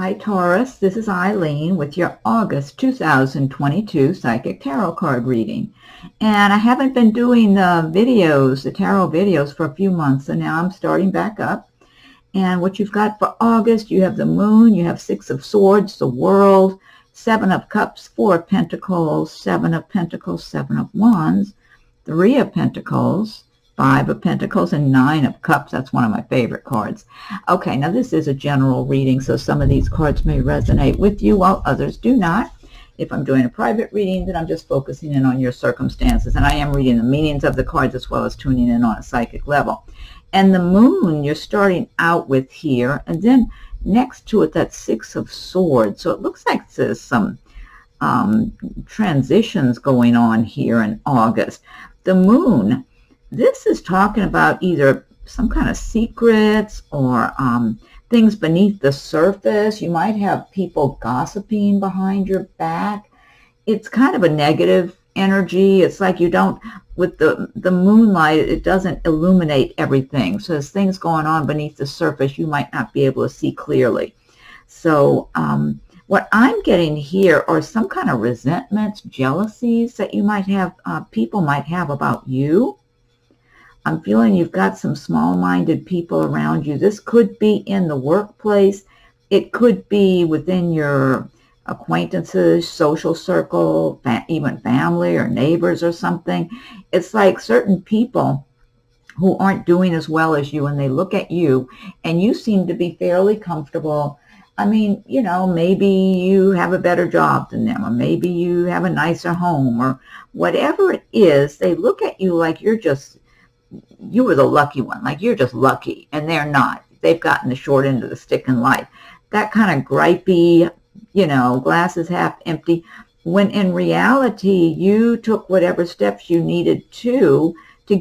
Hi Taurus, this is Eileen with your August 2022 Psychic Tarot card reading. And I haven't been doing the videos, the tarot videos for a few months, so now I'm starting back up. And what you've got for August, you have the Moon, you have Six of Swords, the World, Seven of Cups, Four of Pentacles, Seven of Pentacles, Seven of Wands, Three of Pentacles, Five of Pentacles, and Nine of Cups. That's one of my favorite cards. Okay, now this is a general reading, so some of these cards may resonate with you while others do not. If I'm doing a private reading, then I'm just focusing in on your circumstances, and I am reading the meanings of the cards as well as tuning in on a psychic level. And the Moon, you're starting out with here, and then next to it, that Six of Swords. So it looks like there's some transitions going on here in August. The Moon, this is talking about either some kind of secrets or things beneath the surface. You might have people gossiping behind your back. It's kind of a negative energy. It's like you don't, with the moonlight, it doesn't illuminate everything. So there's things going on beneath the surface you might not be able to see clearly. So what I'm getting here are some kind of resentments, jealousies that you might have, people might have about you. I'm feeling you've got some small-minded people around you. This could be in the workplace. It could be within your acquaintances, social circle, even family or neighbors or something. It's like certain people who aren't doing as well as you, and they look at you, and you seem to be fairly comfortable. I mean, you know, maybe you have a better job than them, or maybe you have a nicer home, or whatever it is, they look at you like you were the lucky one, like you're just lucky, and they're not. They've gotten the short end of the stick in life. That kind of gripey, you know, glass is half empty, when in reality, you took whatever steps you needed to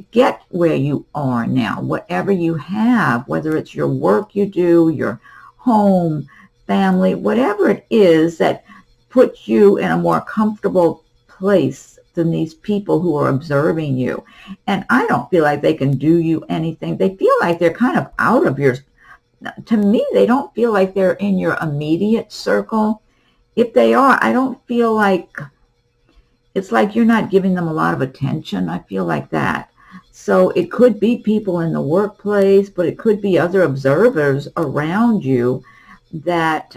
get where you are now. Whatever you have, whether it's your work you do, your home, family, whatever it is that puts you in a more comfortable place than these people who are observing you. And I don't feel like they can do you anything. They feel like they're kind of out of your, to me, they don't feel like they're in your immediate circle. If they are, I don't feel like, it's like you're not giving them a lot of attention. I feel like that. So it could be people in the workplace, but it could be other observers around you that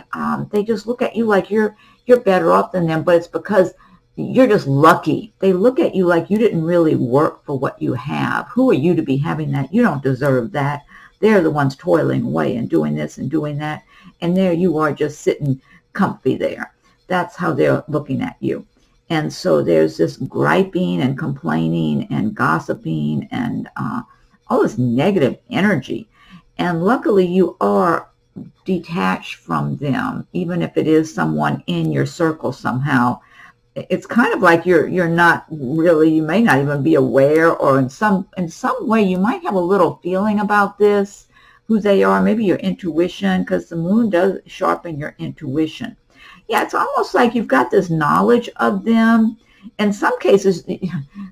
they just look at you like you're better off than them, but it's because you're just lucky. They look at you like you didn't really work for what you have. Who are you to be having that? You don't deserve that. They're the ones toiling away and doing this and doing that. And there you are just sitting comfy there. That's how they're looking at you. And so there's this griping and complaining and gossiping and all this negative energy. And luckily you are detached from them, even if it is someone in your circle somehow. It's kind of like you're not really, you may not even be aware, or in some way you might have a little feeling about this, who they are, maybe your intuition, because the Moon does sharpen your intuition. Yeah, it's almost like you've got this knowledge of them. In some cases,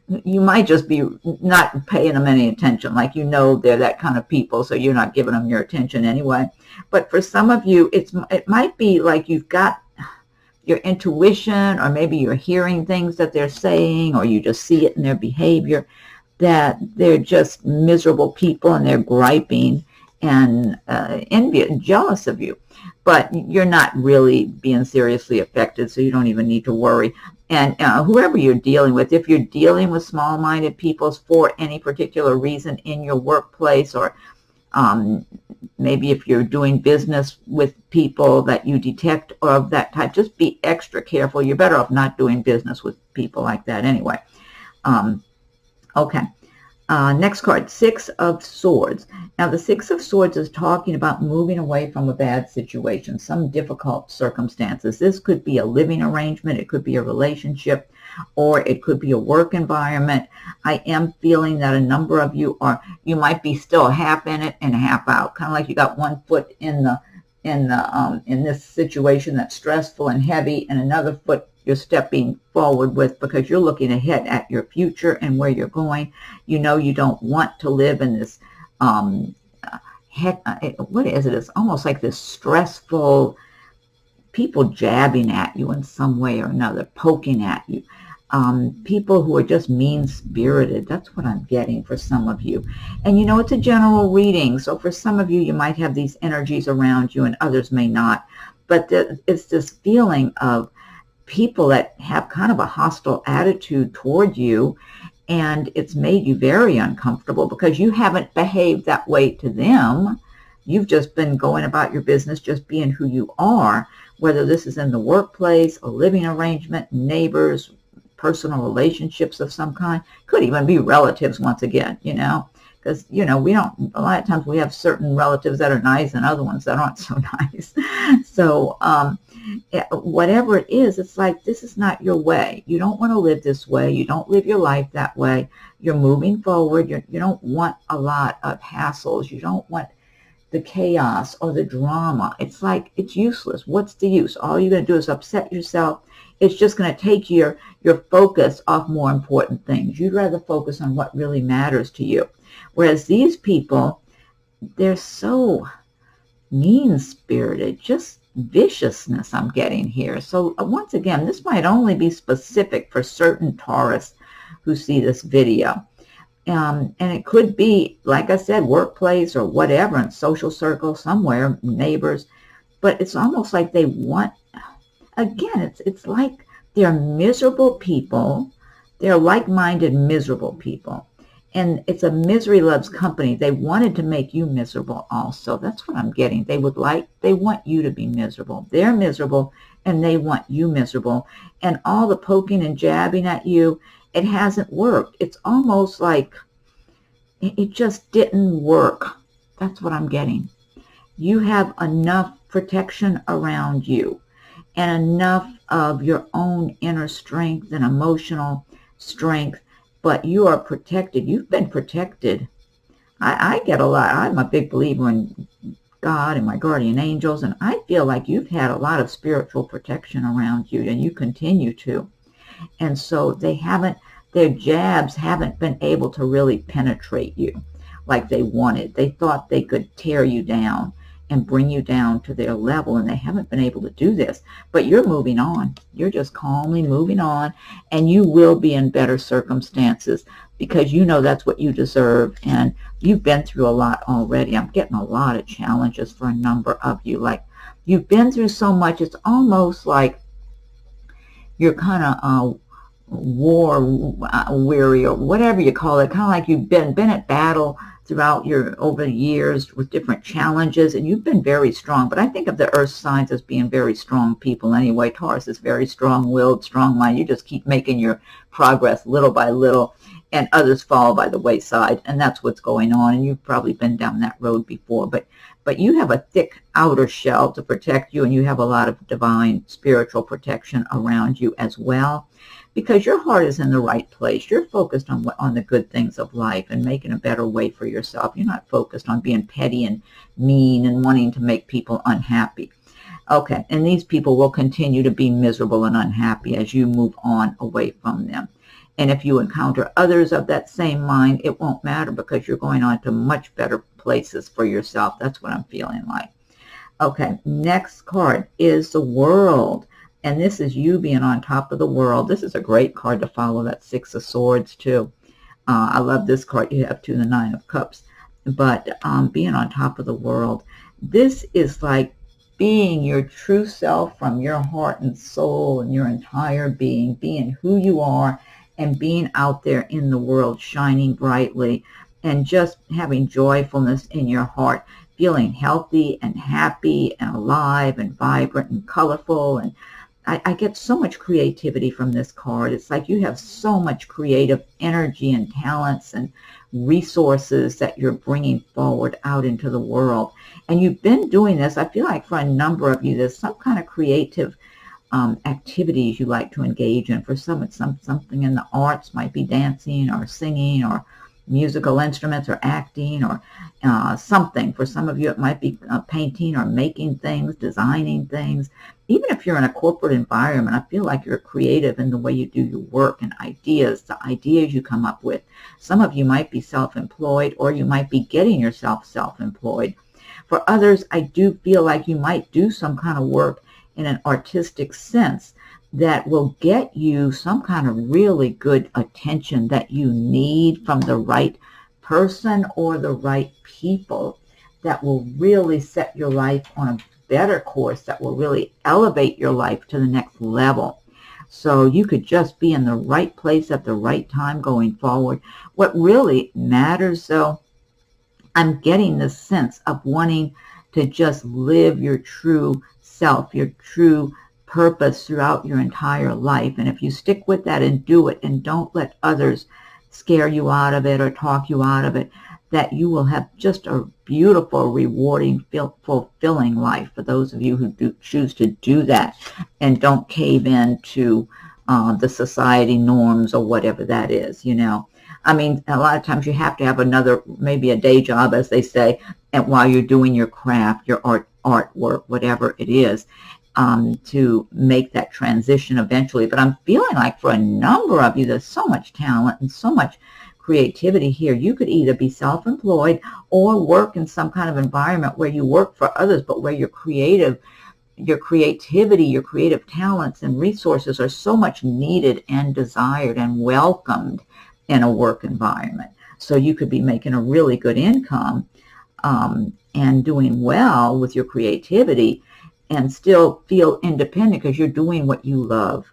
you might just be not paying them any attention, like you know they're that kind of people, so you're not giving them your attention anyway. But for some of you, it might be like you've got your intuition, or maybe you're hearing things that they're saying, or you just see it in their behavior, that they're just miserable people and they're griping and envy and jealous of you. But you're not really being seriously affected, so you don't even need to worry. And whoever you're dealing with, if you're dealing with small-minded people for any particular reason in your workplace, or maybe if you're doing business with people that you detect or of that type, just be extra careful. You're better off not doing business with people like that anyway. Okay. Next card, Six of Swords. Now, the Six of Swords is talking about moving away from a bad situation, some difficult circumstances. This could be a living arrangement. It could be a relationship, or it could be a work environment. I am feeling that a number of you might be still half in it and half out, kind of like you got one foot in this situation that's stressful and heavy, and another foot you're stepping forward with, because you're looking ahead at your future and where you're going. You know you don't want to live in this what is it? It's almost like this stressful people jabbing at you in some way or another, poking at you. People who are just mean-spirited. That's what I'm getting for some of you. And you know, it's a general reading. So for some of you, you might have these energies around you and others may not. But it's this feeling of people that have kind of a hostile attitude toward you. And it's made you very uncomfortable because you haven't behaved that way to them. You've just been going about your business, just being who you are, whether this is in the workplace, a living arrangement, neighbors, personal relationships of some kind. Could even be relatives once again, you know, because, you know, we don't, a lot of times we have certain relatives that are nice and other ones that aren't so nice. So whatever it is, it's like, this is not your way. You don't want to live this way. You don't live your life that way. You're moving forward. You don't want a lot of hassles. You don't want the chaos or the drama. It's like, it's useless. What's the use? All you're going to do is upset yourself. It's just going to take your focus off more important things. You'd rather focus on what really matters to you. Whereas these people, they're so mean-spirited, just viciousness I'm getting here. So once again, this might only be specific for certain Taurus who see this video. And it could be, like I said, workplace or whatever, in social circle somewhere, neighbors. But it's almost like they want, again, it's like they're miserable people. They're like-minded, miserable people. And it's a misery loves company. They wanted to make you miserable also. That's what I'm getting. They want you to be miserable. They're miserable and they want you miserable. And all the poking and jabbing at you, it hasn't worked. It's almost like it just didn't work. That's what I'm getting. You have enough protection around you and enough of your own inner strength and emotional strength, but you are protected. You've been protected. I get a lot. I'm a big believer in God and my guardian angels, and I feel like you've had a lot of spiritual protection around you, and you continue to. And so their jabs haven't been able to really penetrate you like they wanted. They thought they could tear you down and bring you down to their level, and they haven't been able to do this. But you're moving on. You're just calmly moving on, and you will be in better circumstances because you know that's what you deserve, and you've been through a lot already. I'm getting a lot of challenges for a number of you. Like, you've been through so much, it's almost like you're kind of war weary or whatever you call it, kind of like you've been at battle throughout over the years with different challenges, and you've been very strong. But I think of the earth signs as being very strong people anyway. Taurus is very strong-willed, strong-minded. You just keep making your progress little by little, and others fall by the wayside, and that's what's going on. And you've probably been down that road before, but you have a thick outer shell to protect you, and you have a lot of divine spiritual protection around you as well, because your heart is in the right place. You're focused on the good things of life and making a better way for yourself. You're not focused on being petty and mean and wanting to make people unhappy. Okay, and these people will continue to be miserable and unhappy as you move on away from them. And if you encounter others of that same mind, it won't matter because you're going on to much better places for yourself. That's what I'm feeling like. Okay, next card is the World. And this is you being on top of the world. This is a great card to follow, that Six of Swords, too. I love this card. You have, too, the Nine of Cups. But being on top of the world, this is like being your true self from your heart and soul and your entire being who you are and being out there in the world, shining brightly and just having joyfulness in your heart, feeling healthy and happy and alive and vibrant and colorful. And I get so much creativity from this card. It's like you have so much creative energy and talents and resources that you're bringing forward out into the world. And you've been doing this, I feel like, for a number of you. There's some kind of creative activities you like to engage in. For some, it's something in the arts, might be dancing or singing or musical instruments or acting or something. For some of you, it might be painting or making things, designing things. Even if you're in a corporate environment, I feel like you're creative in the way you do your work and ideas, the ideas you come up with. Some of you might be self-employed, or you might be getting yourself self-employed. For others, I do feel like you might do some kind of work in an artistic sense that will get you some kind of really good attention that you need from the right person or the right people, that will really set your life on a better course, that will really elevate your life to the next level. So you could just be in the right place at the right time going forward. What really matters, though, I'm getting the sense of wanting to just live your true self, your true purpose throughout your entire life. And if you stick with that and do it, and don't let others scare you out of it or talk you out of it, that you will have just a beautiful, rewarding, fulfilling life for those of you who do choose to do that and don't cave into the society norms or whatever that is, you know. I mean, a lot of times you have to have another, maybe a day job, as they say, and while you're doing your craft, your artwork, whatever it is, to make that transition eventually. But I'm feeling like for a number of you, there's so much talent and so much creativity here. You could either be self-employed or work in some kind of environment where you work for others, but where your creativity, your creative talents and resources are so much needed and desired and welcomed in a work environment. So you could be making a really good income and doing well with your creativity and still feel independent because you're doing what you love.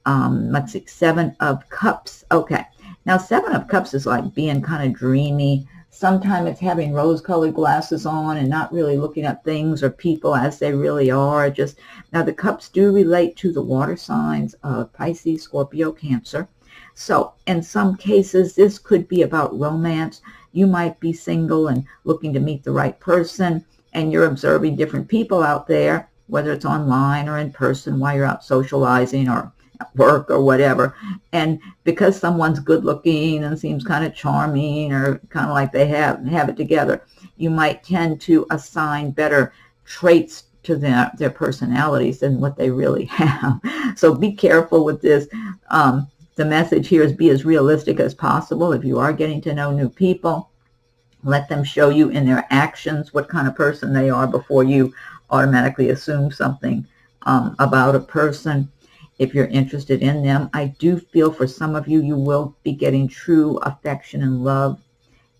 Let's see, 7 of Cups. Okay. Now, 7 of Cups is like being kind of dreamy. Sometimes it's having rose-colored glasses on and not really looking at things or people as they really are. Just now, the Cups do relate to the water signs of Pisces, Scorpio, Cancer. So in some cases, this could be about romance. You might be single and looking to meet the right person, and you're observing different people out there, whether it's online or in person while you're out socializing or at work or whatever. And because someone's good looking and seems kind of charming or kind of like they have it together, you might tend to assign better traits to their personalities than what they really have. So be careful with this. The message here is be as realistic as possible. If you are getting to know new people, let them show you in their actions what kind of person they are before you automatically assume something about a person. If you're interested in them, I do feel for some of you, you will be getting true affection and love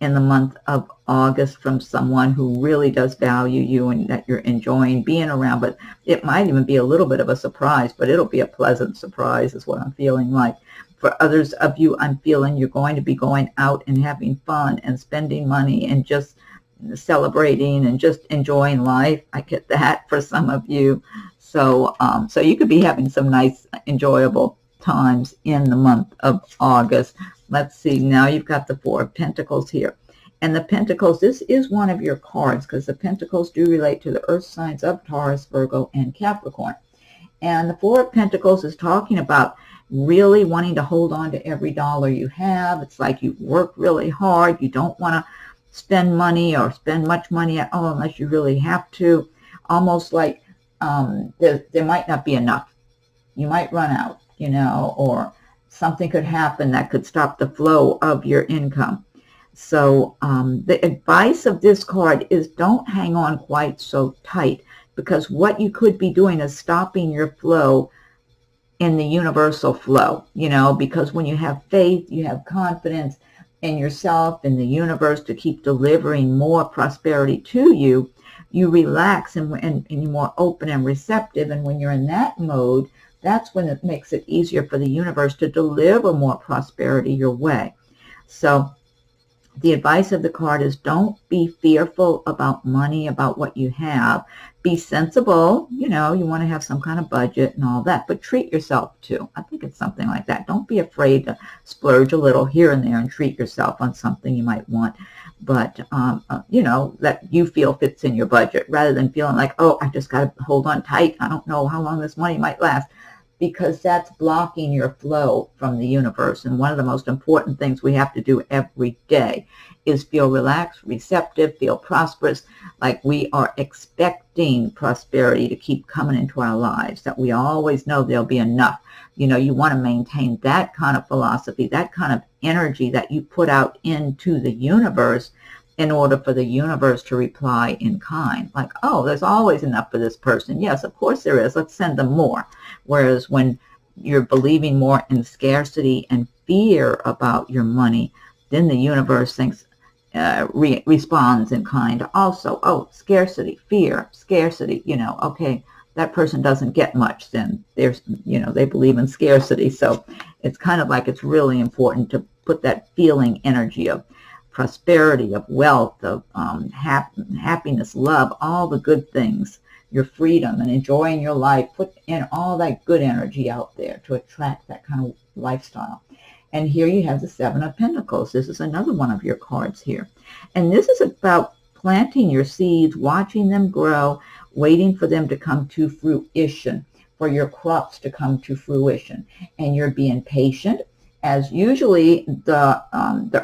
in the month of August from someone who really does value you and that you're enjoying being around. But it might even be a little bit of a surprise, but it'll be a pleasant surprise is what I'm feeling like. For others of you, I'm feeling you're going to be going out and having fun and spending money and just celebrating and just enjoying life. I get that for some of you. So, so you could be having some nice, enjoyable times in the month of August. Let's see. Now you've got the 4 of Pentacles here. And the Pentacles, this is one of your cards because the Pentacles do relate to the earth signs of Taurus, Virgo, and Capricorn. And the 4 of Pentacles is talking about really wanting to hold on to every dollar you have. It's like you work really hard. You don't want to spend money or spend much money at all unless you really have to. Almost like there might not be enough. You might run out, you know, or something could happen that could stop the flow of your income. So the advice of this card is don't hang on quite so tight, because what you could be doing is stopping your flow in the universal flow, you know, because when you have faith, you have confidence in yourself, in the universe to keep delivering more prosperity to you, you relax and you're more open and receptive. And when you're in that mode, that's when it makes it easier for the universe to deliver more prosperity your way. So the advice of the card is don't be fearful about money, about what you have. Be sensible. You know, you want to have some kind of budget and all that, but treat yourself too. I think it's something like that. Don't be afraid to splurge a little here and there and treat yourself on something you might want, but, you know, that you feel fits in your budget rather than feeling like, oh, I just got to hold on tight. I don't know how long this money might last, because that's blocking your flow from the universe. And one of the most important things we have to do every day is feel relaxed, receptive, feel prosperous, like we are expecting prosperity to keep coming into our lives, that we always know there'll be enough. You know, you want to maintain that kind of philosophy, that kind of energy that you put out into the universe, in order for the universe to reply in kind. Like, oh, there's always enough for this person. Yes, of course there is. Let's send them more. Whereas when you're believing more in scarcity and fear about your money, then the universe thinks, responds in kind also. Oh, scarcity, fear, scarcity, okay, that person doesn't get much, then there's, they believe in scarcity. So it's kind of like it's really important to put that feeling energy of prosperity, of wealth, of happiness, love, all the good things, your freedom and enjoying your life. Put in all that good energy out there to attract that kind of lifestyle. And here you have the Seven of Pentacles. This is another one of your cards here. And this is about planting your seeds, watching them grow, waiting for them to come to fruition, for your crops to come to fruition. And you're being patient, as usually the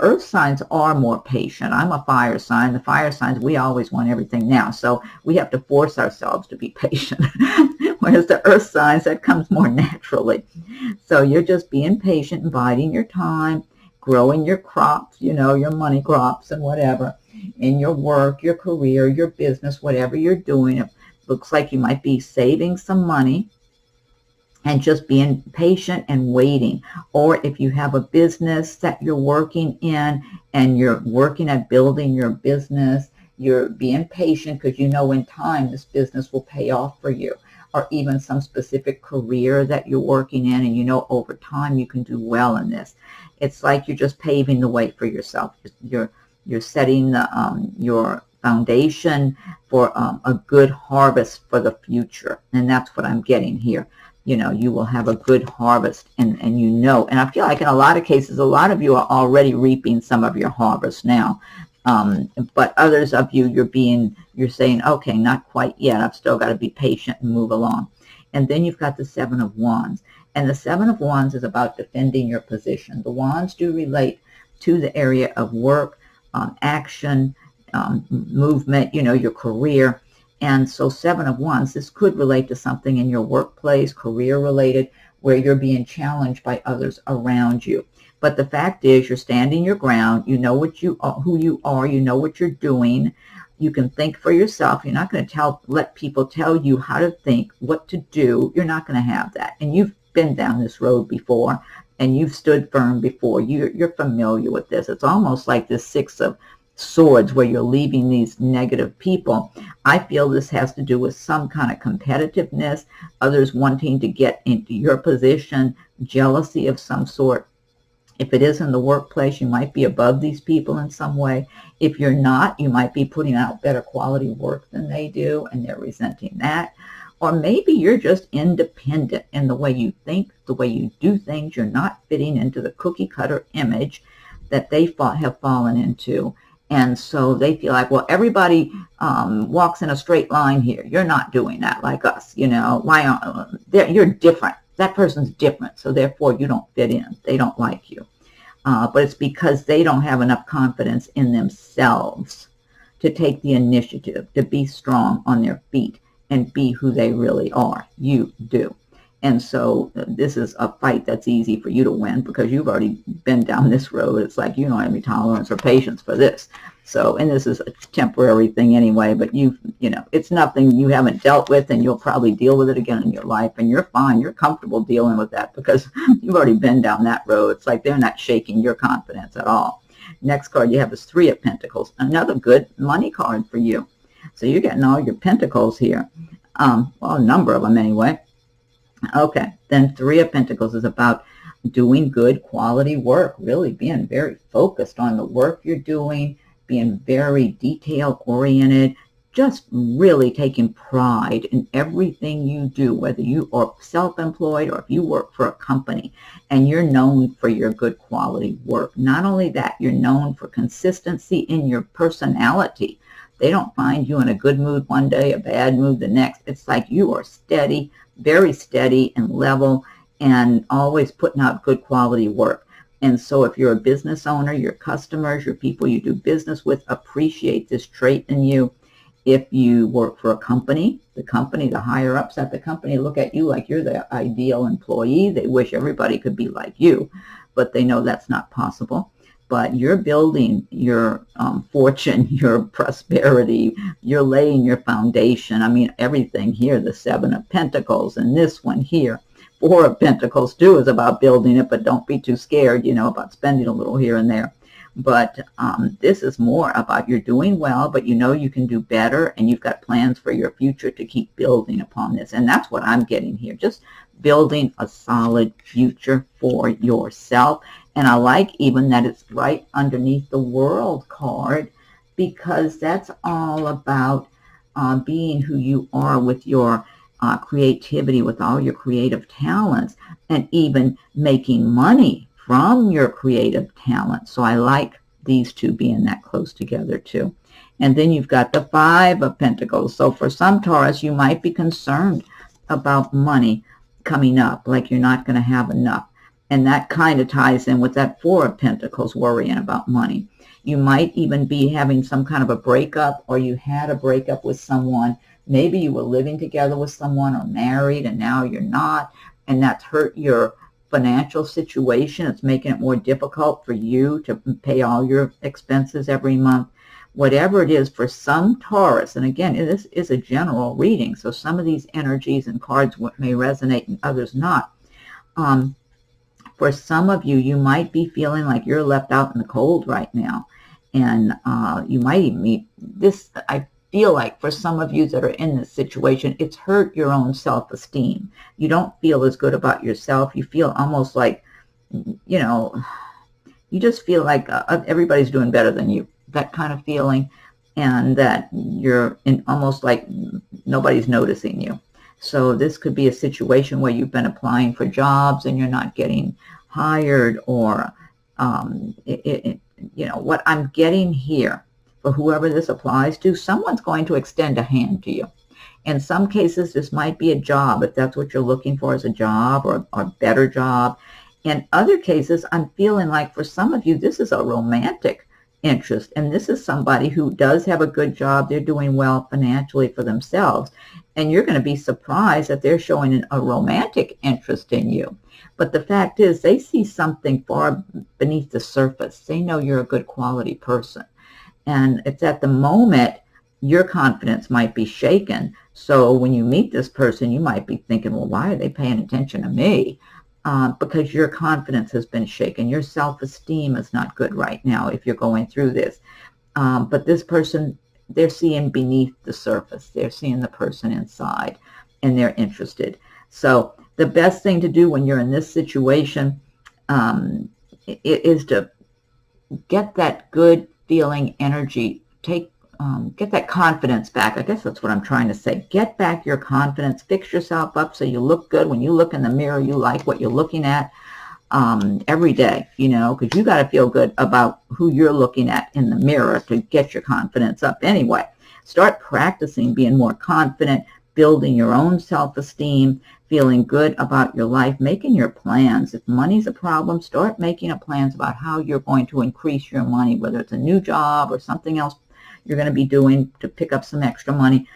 earth signs are more patient. I'm a fire sign. The fire signs, we always want everything now. So we have to force ourselves to be patient. Whereas the earth signs, that comes more naturally. So you're just being patient and biding your time, growing your crops, your money crops and whatever, in your work, your career, your business, whatever you're doing. It looks like you might be saving some money and just being patient and waiting. Or if you have a business that you're working in and you're working at building your business, you're being patient because in time this business will pay off for you. Or even some specific career that you're working in, and over time you can do well in this. It's like you're just paving the way for yourself. You're setting your foundation for a good harvest for the future, and that's what I'm getting here. You will have a good harvest, and I feel like in a lot of cases, a lot of you are already reaping some of your harvest now. But others of you, you're saying, okay, not quite yet. I've still got to be patient and move along. And then you've got the Seven of Wands. And the Seven of Wands is about defending your position. The Wands do relate to the area of work, action, movement, your career. And so Seven of Wands, this could relate to something in your workplace, career related, where you're being challenged by others around you. But the fact is, you're standing your ground. You know what you are, who you are. You know what you're doing. You can think for yourself. You're not going to let people tell you how to think, what to do. You're not going to have that. And you've been down this road before, and you've stood firm before. You're familiar with this. It's almost like this Six of Swords where you're leaving these negative people. I feel this has to do with some kind of competitiveness, others wanting to get into your position, jealousy of some sort. If it is in the workplace, you might be above these people in some way. If you're not, you might be putting out better quality work than they do, and they're resenting that. Or maybe you're just independent in the way you think, the way you do things. You're not fitting into the cookie-cutter image that they have fallen into. And so they feel like, well, everybody walks in a straight line here. You're not doing that like us, Why aren't you're different. That person's different, so therefore you don't fit in. They don't like you. But it's because they don't have enough confidence in themselves to take the initiative, to be strong on their feet and be who they really are. You do. And so this is a fight that's easy for you to win because you've already been down this road. It's like you don't have any tolerance or patience for this. So, and this is a temporary thing anyway, but it's nothing you haven't dealt with, and you'll probably deal with it again in your life, and you're fine. You're comfortable dealing with that because you've already been down that road. It's like they're not shaking your confidence at all. Next card you have is Three of Pentacles, another good money card for you. So you're getting all your pentacles here. Well, a number of them anyway. Okay, then Three of Pentacles is about doing good quality work, really being very focused on the work you're doing, being very detail-oriented, just really taking pride in everything you do, whether you are self-employed or if you work for a company, and you're known for your good quality work. Not only that, you're known for consistency in your personality. They don't find you in a good mood one day, a bad mood the next. It's like you are steady, very steady and level, and always putting out good quality work. And so if you're a business owner, your customers, your people you do business with appreciate this trait in you. If you work for a company, the higher ups at the company look at you like you're the ideal employee. They wish everybody could be like you, but they know that's not possible. but you're building your fortune, your prosperity. You're laying your foundation. I mean, everything here, the Seven of Pentacles, and this one here, Four of Pentacles too, is about building it, but don't be too scared, about spending a little here and there. But this is more about you're doing well, but you can do better, and you've got plans for your future to keep building upon this. And that's what I'm getting here, just building a solid future for yourself. And I like even that it's right underneath the World card, because that's all about being who you are with your creativity, with all your creative talents, and even making money from your creative talent. So I like these two being that close together too. And then you've got the Five of Pentacles. So for some Taurus, you might be concerned about money coming up, like you're not going to have enough. And that kind of ties in with that Four of Pentacles, worrying about money. You might even be having some kind of a breakup, or you had a breakup with someone. Maybe you were living together with someone or married, and now you're not, and that's hurt your financial situation. It's making it more difficult for you to pay all your expenses every month. Whatever it is, for some Taurus, and again, this is a general reading, so some of these energies and cards may resonate and others not. For some of you, you might be feeling like you're left out in the cold right now. And you might even meet this. I feel like for some of you that are in this situation, it's hurt your own self-esteem. You don't feel as good about yourself. You feel almost like, you just feel like everybody's doing better than you. That kind of feeling, and that you're almost like nobody's noticing you. So this could be a situation where you've been applying for jobs and you're not getting hired, or what I'm getting here, for whoever this applies to, someone's going to extend a hand to you. In some cases, this might be a job, if that's what you're looking for, is a job or a better job. In other cases, I'm feeling like for some of you, this is a romantic interest, and this is somebody who does have a good job. They're doing well financially for themselves, and you're going to be surprised that they're showing a romantic interest in you. But the fact is, they see something far beneath the surface. They know you're a good quality person. And it's at the moment your confidence might be shaken. So when you meet this person, you might be thinking, well, why are they paying attention to me? Because your confidence has been shaken. Your self-esteem is not good right now if you're going through this. But this person, they're seeing beneath the surface. They're seeing the person inside, and they're interested. So the best thing to do when you're in this situation is to get that good feeling energy, get that confidence back. I guess that's what I'm trying to say. Get back your confidence, fix yourself up so you look good. When you look in the mirror, you like what you're looking at every day, because you got to feel good about who you're looking at in the mirror to get your confidence up anyway. Start practicing being more confident, building your own self-esteem, feeling good about your life, making your plans. If money's a problem, start making plans about how you're going to increase your money, whether it's a new job or something else you're going to be doing to pick up some extra money.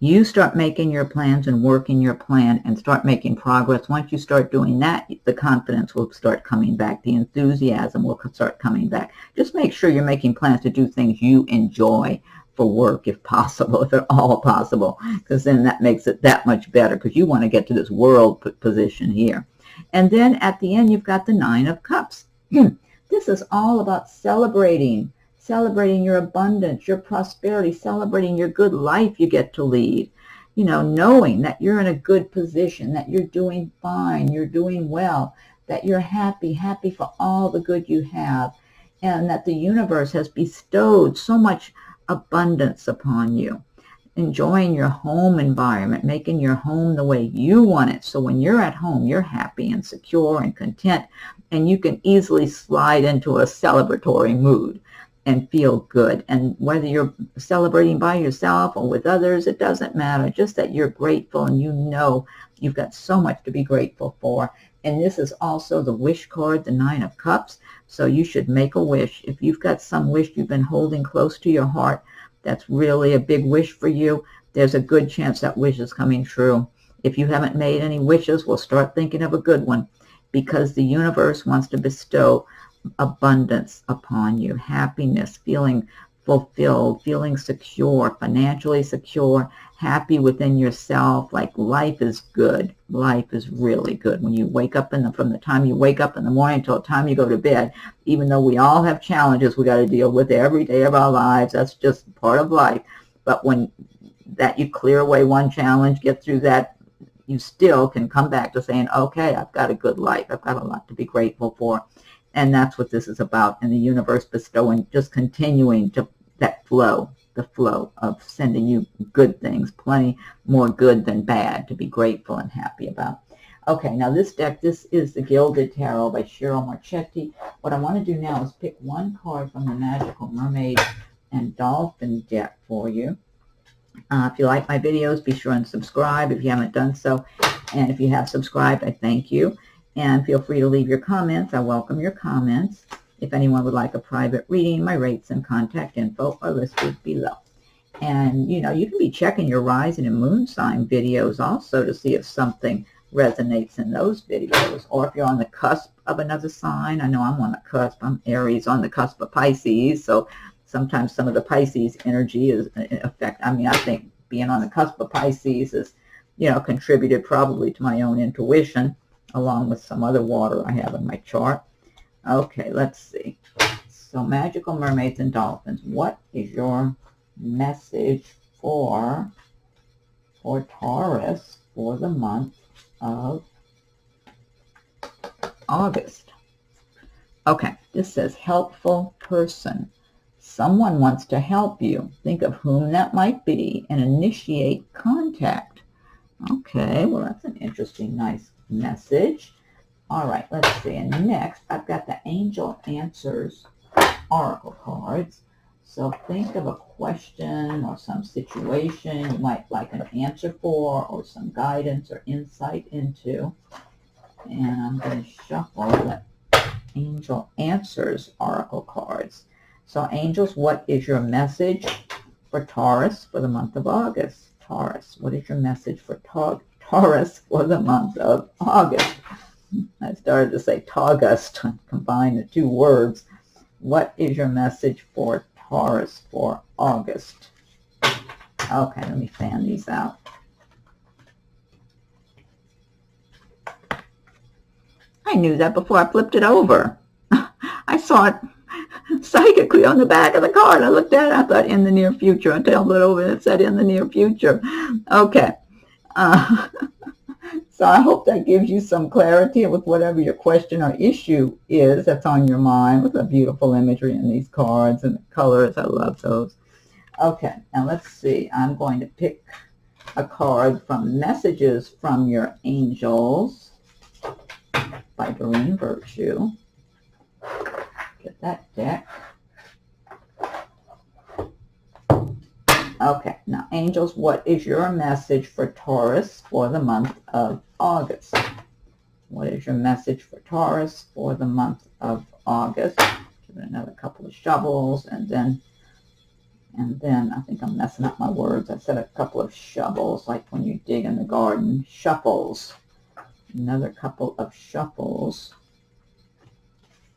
You start making your plans and working your plan and start making progress. Once you start doing that, the confidence will start coming back. The enthusiasm will start coming back. Just make sure you're making plans to do things you enjoy for work, if possible, if at all possible, because then that makes it that much better, because you want to get to this world position here. And then at the end, you've got the Nine of Cups. This is all about celebrating your abundance, your prosperity, celebrating your good life you get to lead, knowing that you're in a good position, that you're doing fine, you're doing well, that you're happy for all the good you have, and that the universe has bestowed so much abundance upon you. Enjoying your home environment, making your home the way you want it. So when you're at home, you're happy and secure and content, and you can easily slide into a celebratory mood and feel good. And whether you're celebrating by yourself or with others, it doesn't matter. Just that you're grateful and you've got so much to be grateful for. And this is also the wish card, the Nine of Cups. So you should make a wish. If you've got some wish you've been holding close to your heart, that's really a big wish for you, there's a good chance that wish is coming true. If you haven't made any wishes, we'll start thinking of a good one, because the universe wants to bestow abundance upon you, happiness, feeling fulfilled, feeling secure, financially secure, happy within yourself, like life is good. Life is really good. When you wake up from the time you wake up in the morning till the time you go to bed, even though we all have challenges we got to deal with every day of our lives, that's just part of life. But when that you clear away one challenge, get through that, you still can come back to saying, okay, I've got a good life. I've got a lot to be grateful for. And that's what this is about, in the universe bestowing, just continuing to that flow, the flow of sending you good things, plenty more good than bad to be grateful and happy about. Okay, now this deck, this is the Gilded Tarot by Ciro Marchetti. What I want to do now is pick one card from the Magical Mermaid and Dolphin deck for you. If you like my videos, be sure and subscribe if you haven't done so. And if you have subscribed, I thank you. And feel free to leave your comments. I welcome your comments. If anyone would like a private reading, my rates and contact info are listed below. And, you know, you can be checking your rising and moon sign videos also to see if something resonates in those videos. Or if you're on the cusp of another sign. I know I'm on the cusp. I'm Aries on the cusp of Pisces. So sometimes some of the Pisces energy is I think being on the cusp of Pisces is, you know, contributed probably to my own intuition, along with some other water I have in my chart. Okay, let's see. So Magical Mermaids and Dolphins, what is your message for Taurus for the month of August? Okay, this says helpful person. Someone wants to help you. Think of whom that might be and initiate contact. Okay, well, that's an interesting, nice message. All right, let's see. And next, I've got the Angel Answers Oracle cards. So think of a question or some situation you might like an answer for, or some guidance or insight into. And I'm going to shuffle the Angel Answers Oracle cards. So angels, what is your message for Taurus for the month of August? Taurus, what is your message for Taurus for the month of August? I started to say Taugust, combine the two words. What is your message for Taurus for August? Okay, let me fan these out. I knew that before I flipped it over. I saw it psychically on the back of the card. I looked at it, I thought in the near future. I turned it over and it said in the near future. Okay. So I hope that gives you some clarity with whatever your question or issue is that's on your mind, with the beautiful imagery in these cards and the colors. I love those. Okay, now let's see. I'm going to pick a card from Messages from Your Angels by Doreen Virtue. Get that deck. Okay, now angels, what is your message for Taurus for the month of August? What is your message for Taurus for the month of August? Give it another couple of shovels, and then I think I'm messing up my words. I said a couple of shovels, like when you dig in the garden. Shuffles. Another couple of shuffles.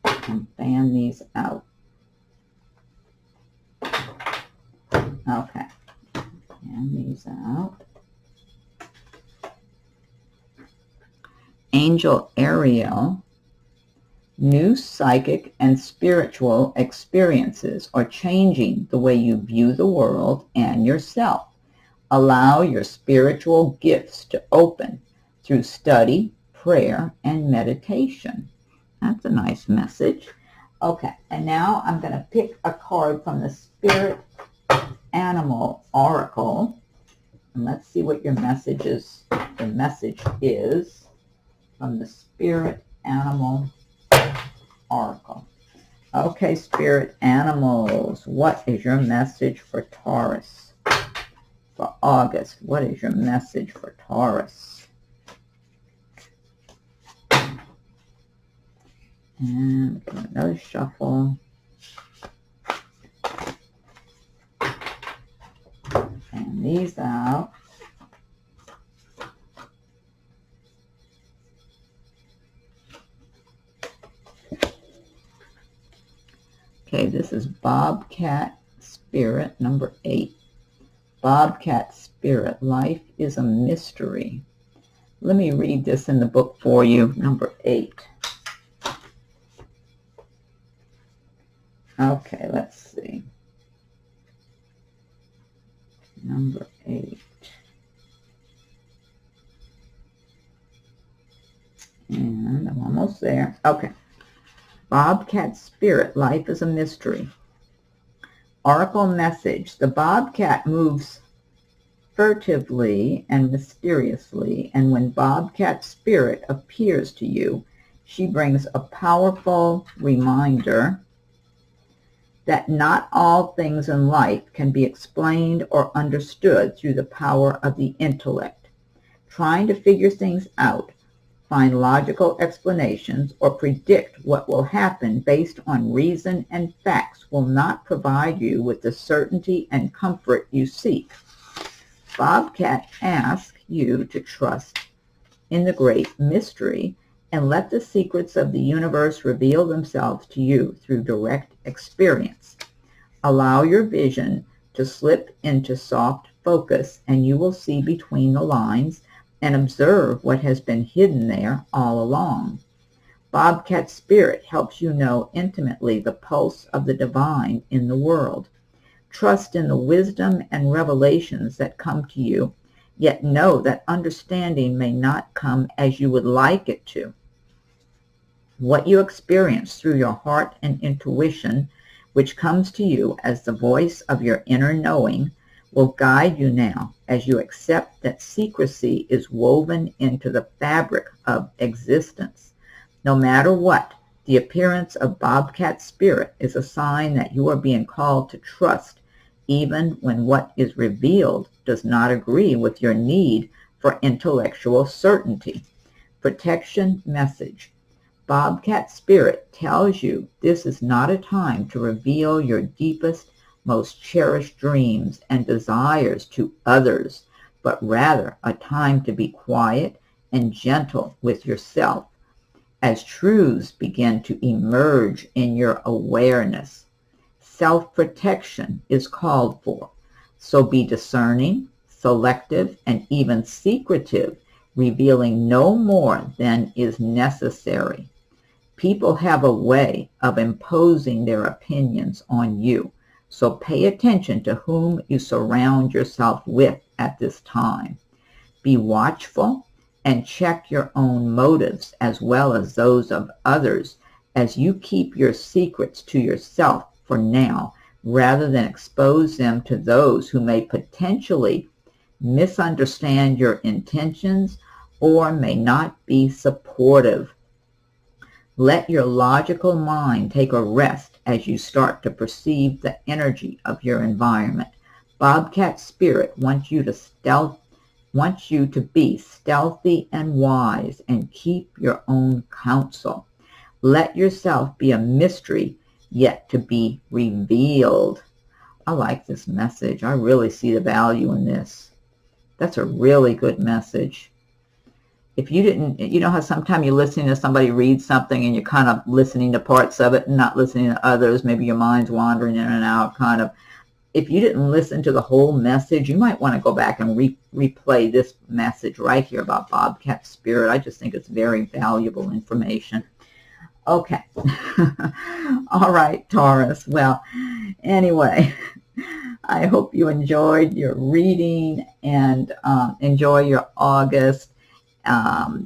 And fan these out. Okay. Fan these out. Angel Ariel. New psychic and spiritual experiences are changing the way you view the world and yourself. Allow your spiritual gifts to open through study, prayer, and meditation. That's a nice message. Okay, and now I'm going to pick a card from the Spirit Animal Oracle. And let's see what your message is. The message is from the Spirit Animal Oracle. Okay, Spirit Animals, what is your message for Taurus for August? What is your message for Taurus? And another shuffle. And these out. Bobcat Spirit, number 8. Bobcat Spirit, life is a mystery. Let me read this in the book for you, number 8. Okay, let's see. Number 8. And I'm almost there. Okay. Bobcat Spirit, life is a mystery. Oracle message. The bobcat moves furtively and mysteriously, and when Bobcat Spirit appears to you, she brings a powerful reminder that not all things in life can be explained or understood through the power of the intellect. Trying to figure things out, find logical explanations, or predict what will happen based on reason and facts will not provide you with the certainty and comfort you seek. Bobcat asks you to trust in the great mystery and let the secrets of the universe reveal themselves to you through direct experience. Allow your vision to slip into soft focus, and you will see between the lines and observe what has been hidden there all along. Bobcat Spirit helps you know intimately the pulse of the divine in the world. Trust in the wisdom and revelations that come to you, yet know that understanding may not come as you would like it to. What you experience through your heart and intuition, which comes to you as the voice of your inner knowing, will guide you now as you accept that secrecy is woven into the fabric of existence. No matter what, the appearance of Bobcat Spirit is a sign that you are being called to trust, even when what is revealed does not agree with your need for intellectual certainty. Protection message. Bobcat Spirit tells you this is not a time to reveal your deepest, most cherished dreams and desires to others, but rather a time to be quiet and gentle with yourself as truths begin to emerge in your awareness. Self-protection is called for, so be discerning, selective, and even secretive, revealing no more than is necessary. People have a way of imposing their opinions on you, so pay attention to whom you surround yourself with at this time. Be watchful and check your own motives as well as those of others as you keep your secrets to yourself for now, rather than expose them to those who may potentially misunderstand your intentions or may not be supportive. Let your logical mind take a rest as you start to perceive the energy of your environment. Bobcat Spirit wants you to be stealthy and wise and keep your own counsel. Let yourself be a mystery yet to be revealed. I like this message. I really see the value in this. That's a really good message. If you didn't, you know how sometimes you're listening to somebody read something and you're kind of listening to parts of it and not listening to others. Maybe your mind's wandering in and out, kind of. If you didn't listen to the whole message, you might want to go back and replay this message right here about Bobcat Spirit. I just think it's very valuable information. Okay. All right, Taurus. Well, anyway, I hope you enjoyed your reading and enjoy your August.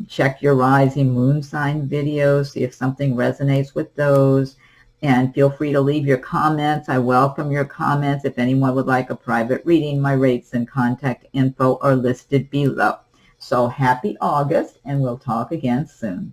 Check your rising moon sign videos, see if something resonates with those, and feel free to leave your comments. I welcome your comments. If anyone would like a private reading, my rates and contact info are listed below. So happy August, and we'll talk again soon.